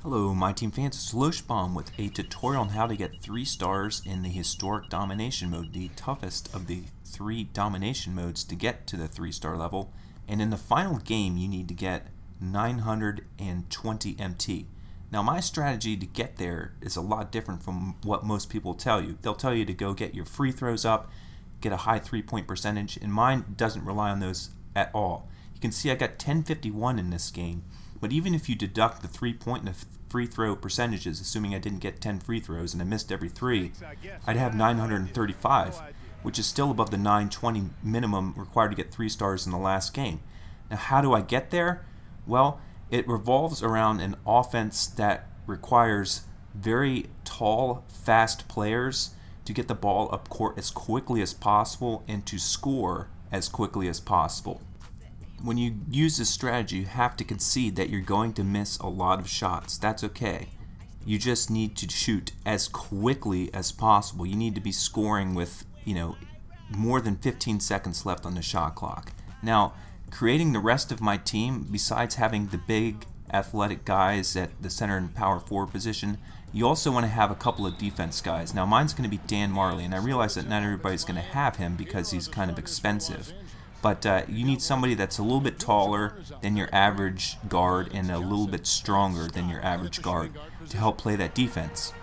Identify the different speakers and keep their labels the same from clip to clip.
Speaker 1: Hello, my team fans. It's Loshbaum with a tutorial on how to get 3 stars in the Historic Domination mode, the toughest of the 3 domination modes to get to the 3-star level. And in the final game, you need to get 920 MT. Now, my strategy to get there is a lot different from what most people tell you. They'll tell you to go get your free throws up, get a high 3-point percentage, and mine doesn't rely on those at all. You can see I got 1051 in this game. But even if you deduct the 3-point and the free throw percentages, assuming I didn't get 10 free throws and I missed every 3, I'd have 935, which is still above the 920 minimum required to get 3 stars in the last game. Now, how do I get there? Well, it revolves around an offense that requires very tall, fast players to get the ball up court as quickly as possible and to score as quickly as possible. When you use this strategy, you have to concede that you're going to miss a lot of shots. That's okay. You just need to shoot as quickly as possible. You need to be scoring with, more than 15 seconds left on the shot clock. Now, creating the rest of my team, besides having the big athletic guys at the center and power forward position, you also want to have a couple of defense guys. Now, mine's going to be Dan Marley, and I realize that not everybody's going to have him because he's kind of expensive. But you need somebody that's a little bit taller than your average guard and a little bit stronger than your average guard to help play that defense.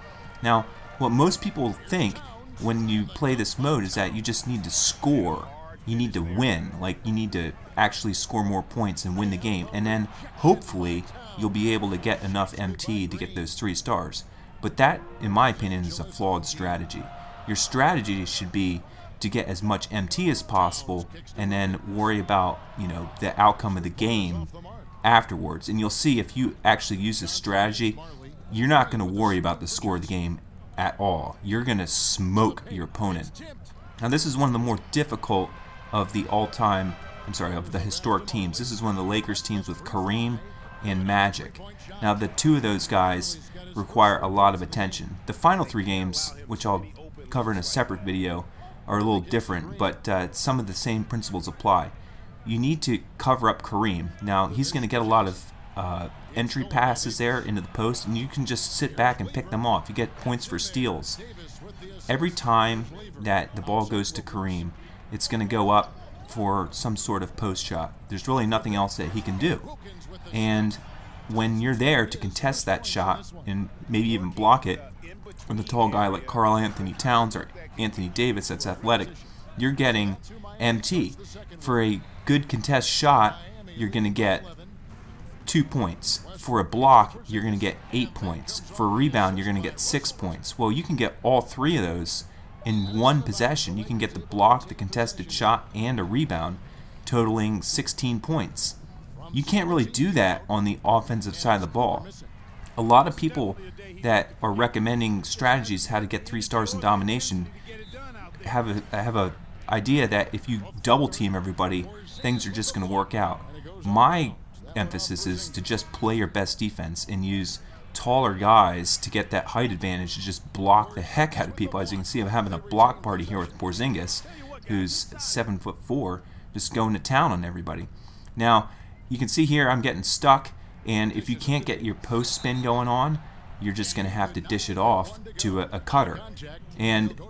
Speaker 1: Now, what most people think when you play this mode is that you just need to score. You need to win. Like, you need to actually score more points and win the game. And then, hopefully, you'll be able to get enough MT to get those 3 stars. But that, in my opinion, is a flawed strategy. Your strategy should be to get as much MT as possible and then worry about the outcome of the game afterwards. And you'll see if you actually use this strategy, you're not going to worry about the score of the game at all. You're going to smoke your opponent. Now, this is one of the more difficult of the of the historic teams. This is one of the Lakers teams with Kareem and Magic. Now, the 2 of those guys require a lot of attention. The final 3 games, which I'll cover in a separate video, are a little different, but some of the same principles apply. You need to cover up Kareem. Now, he's going to get a lot of entry passes there into the post, and you can just sit back and pick them off. You get points for steals. Every time that the ball goes to Kareem, it's going to go up for some sort of post shot. There's really nothing else that he can do. And when you're there to contest that shot and maybe even block it, with a tall guy like Karl Anthony Towns or Anthony Davis that's athletic, you're getting MT. For a good contest shot, you're going to get 2 points. For a block, you're going to get 8 points. For a rebound, you're going to get 6 points. Well, you can get all 3 of those in one possession. You can get the block, the contested shot, and a rebound, totaling 16 points. You can't really do that on the offensive side of the ball. A lot of people that are recommending strategies how to get 3 stars in domination have a idea that if you double team everybody, things are just going to work out. My emphasis is to just play your best defense and use taller guys to get that height advantage to just block the heck out of people. As you can see, I'm having a block party here with Porzingis, who's 7'4", just going to town on everybody. Now, you can see here I'm getting stuck. And if you can't get your post spin going on, you're just going to have to dish it off to a cutter. And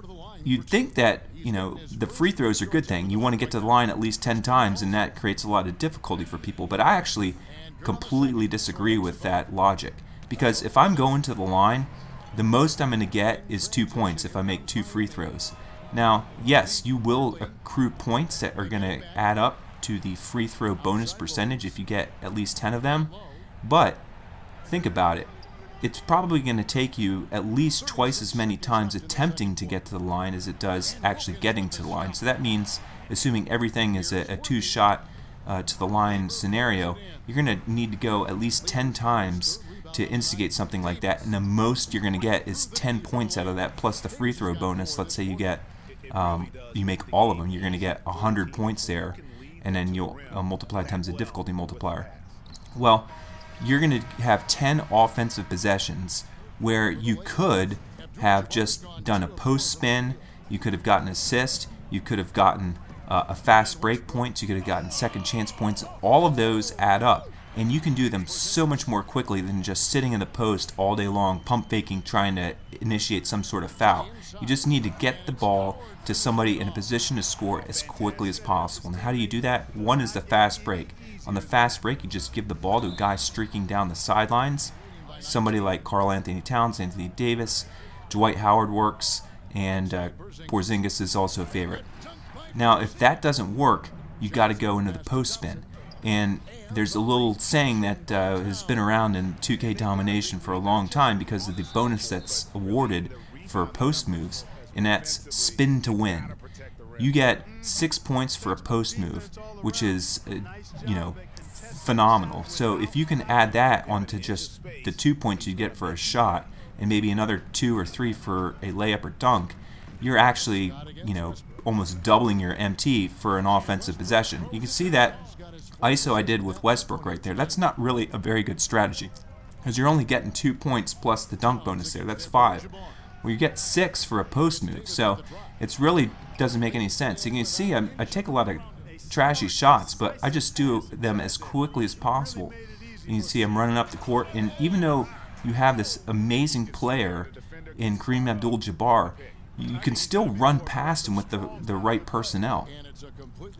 Speaker 1: you'd think that, the free throws are a good thing. You want to get to the line at least 10 times, and that creates a lot of difficulty for people. But I actually completely disagree with that logic. Because if I'm going to the line, the most I'm going to get is 2 points if I make 2 free throws. Now, yes, you will accrue points that are going to add up to the free throw bonus percentage if you get at least 10 of them. But think about it. It's probably going to take you at least twice as many times attempting to get to the line as it does actually getting to the line. So that means, assuming everything is a 2-shot to the line scenario, you're going to need to go at least 10 times to instigate something like that. And the most you're going to get is 10 points out of that plus the free throw bonus. Let's say you get, you make all of them, you're going to get 100 points there, and then you'll multiply times the difficulty multiplier. Well, you're going to have 10 offensive possessions where you could have just done a post spin, you could have gotten an assist, you could have gotten a fast break points, you could have gotten second chance points. All of those add up. and you can do them so much more quickly than just sitting in the post all day long, pump faking, trying to initiate some sort of foul. You just need to get the ball to somebody in a position to score as quickly as possible. And how do you do that? One is the fast break. On the fast break, you just give the ball to a guy streaking down the sidelines. Somebody like Karl Anthony Towns, Anthony Davis, Dwight Howard works, and Porzingis is also a favorite. Now, if that doesn't work, you got to go into the post spin. And there's a little saying that has been around in 2K Domination for a long time because of the bonus that's awarded for post moves, and that's spin to win. You get 6 points for a post move, which is, phenomenal. So if you can add that onto just the 2 points you get for a shot, and maybe another 2 or 3 for a layup or dunk, you're actually, almost doubling your MT for an offensive possession. You can see that ISO I did with Westbrook right there. That's not really a very good strategy because you're only getting 2 points plus the dunk bonus there. That's 5. Well, you get 6 for a post move, so it really doesn't make any sense. You can see I take a lot of trashy shots, but I just do them as quickly as possible. And you can see I'm running up the court, and even though you have this amazing player in Kareem Abdul-Jabbar, you can still run past him with the right personnel.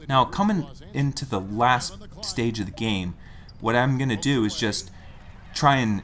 Speaker 1: Now, coming into the last stage of the game, what I'm going to do is just try and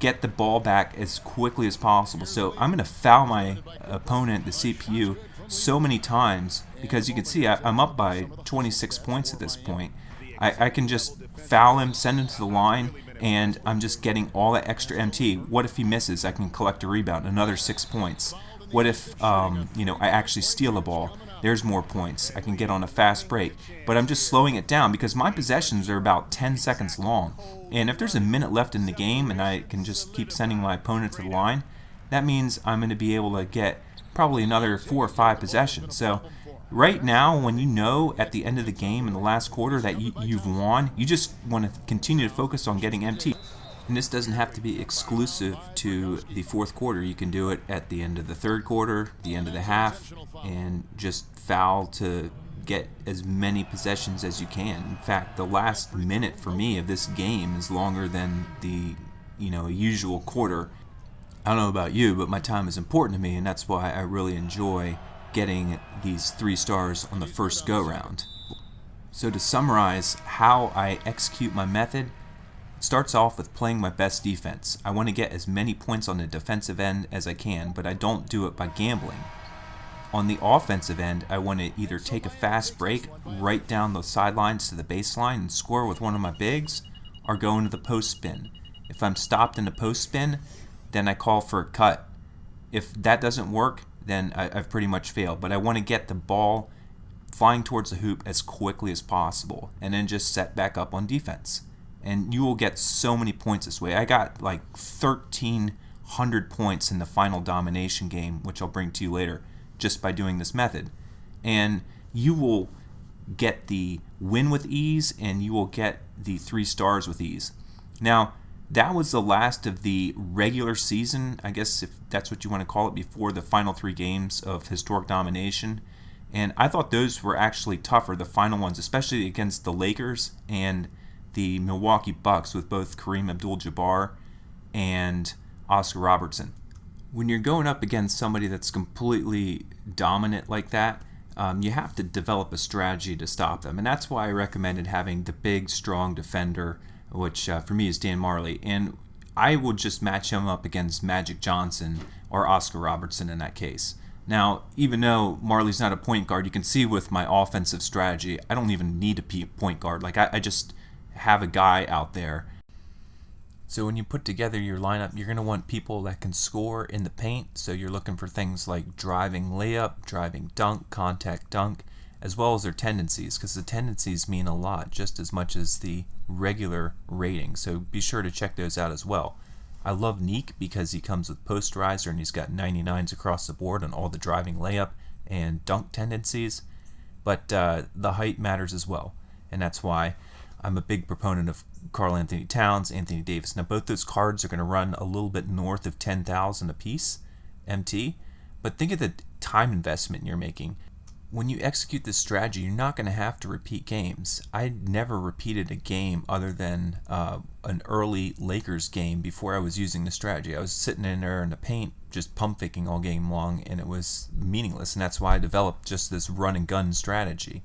Speaker 1: get the ball back as quickly as possible. So I'm going to foul my opponent, the CPU, so many times because you can see I'm up by 26 points at this point. I can just foul him, send him to the line, and I'm just getting all that extra MT. What if he misses? I can collect a rebound, another 6 points. What if I actually steal the ball? There's more points. I can get on a fast break. But I'm just slowing it down because my possessions are about 10 seconds long. And if there's a minute left in the game and I can just keep sending my opponent to the line, that means I'm going to be able to get probably another 4 or 5 possessions. So right now, when you know at the end of the game in the last quarter that you've won, you just want to continue to focus on getting MT. And this doesn't have to be exclusive to the fourth quarter. You can do it at the end of the third quarter, the end of the half, and just foul to get as many possessions as you can. In fact, the last minute for me of this game is longer than the usual quarter. I don't know about you, but my time is important to me, and that's why I really enjoy getting these 3 stars on the first go-round. So to summarize how I execute my method, it starts off with playing my best defense. I want to get as many points on the defensive end as I can, but I don't do it by gambling. On the offensive end, I want to either take a fast break right down the sidelines to the baseline and score with one of my bigs, or go into the post spin. If I'm stopped in the post spin, then I call for a cut. If that doesn't work, then I've pretty much failed. But I want to get the ball flying towards the hoop as quickly as possible, and then just set back up on defense. And you will get so many points this way. I got like 1,300 points in the final domination game, which I'll bring to you later, just by doing this method. And you will get the win with ease, and you will get the 3 stars with ease. Now, that was the last of the regular season, I guess if that's what you want to call it, before the final 3 games of Historic Domination. And I thought those were actually tougher, the final ones, especially against the Lakers and the Milwaukee Bucks with both Kareem Abdul-Jabbar and Oscar Robertson. When you're going up against somebody that's completely dominant like that, you have to develop a strategy to stop them. And that's why I recommended having the big, strong defender, which for me is Dan Marley. And I would just match him up against Magic Johnson or Oscar Robertson in that case. Now, even though Marley's not a point guard, you can see with my offensive strategy, I don't even need a point guard. Like I just have a guy out there. So when you put together your lineup, you're going to want people that can score in the paint. So you're looking for things like driving layup, driving dunk, contact dunk, as well as their tendencies, because the tendencies mean a lot, just as much as the regular rating. So be sure to check those out as well. I love Neek because he comes with posterizer and he's got 99s across the board on all the driving layup and dunk tendencies. But the height matters as well, and that's why I'm a big proponent of Karl Anthony Towns, Anthony Davis. Now, both those cards are going to run a little bit north of 10,000 a piece, MT. But think of the time investment you're making. when you execute this strategy, you're not going to have to repeat games. I never repeated a game other than an early Lakers game before I was using the strategy. I was sitting in there in the paint, just pump faking all game long, and it was meaningless. And that's why I developed just this run and gun strategy.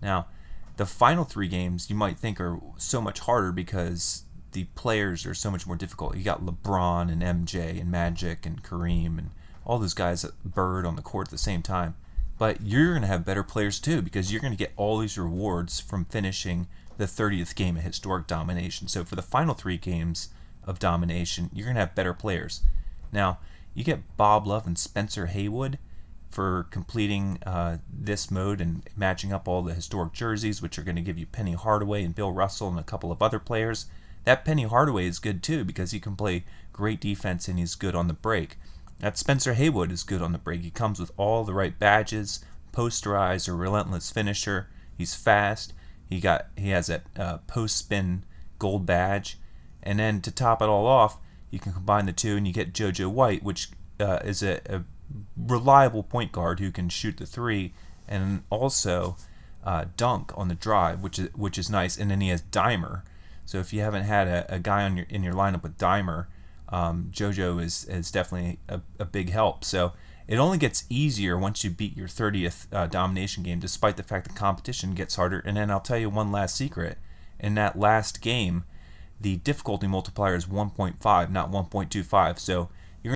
Speaker 1: Now, the final 3 games you might think are so much harder because the players are so much more difficult. You got LeBron and MJ and Magic and Kareem and all those guys at Bird on the court at the same time. But you're going to have better players too because you're going to get all these rewards from finishing the 30th game of Historic Domination. So for the final 3 games of Domination, you're going to have better players. Now, you get Bob Love and Spencer Haywood for completing this mode and matching up all the historic jerseys, which are going to give you Penny Hardaway and Bill Russell and a couple of other players. That Penny Hardaway is good too because he can play great defense and he's good on the break. That Spencer Haywood is good on the break. He comes with all the right badges, posterizer, relentless finisher. He's fast. He has that post spin gold badge, and then to top it all off, you can combine the two and you get JoJo White, which is a reliable point guard who can shoot the 3 and also dunk on the drive, which is nice. And then he has Dimer. So if you haven't had a guy in your lineup with Dimer, JoJo is definitely a big help. So it only gets easier once you beat your 30th domination game, despite the fact the competition gets harder. And then I'll tell you one last secret. In that last game, the difficulty multiplier is 1.5, not 1.25. So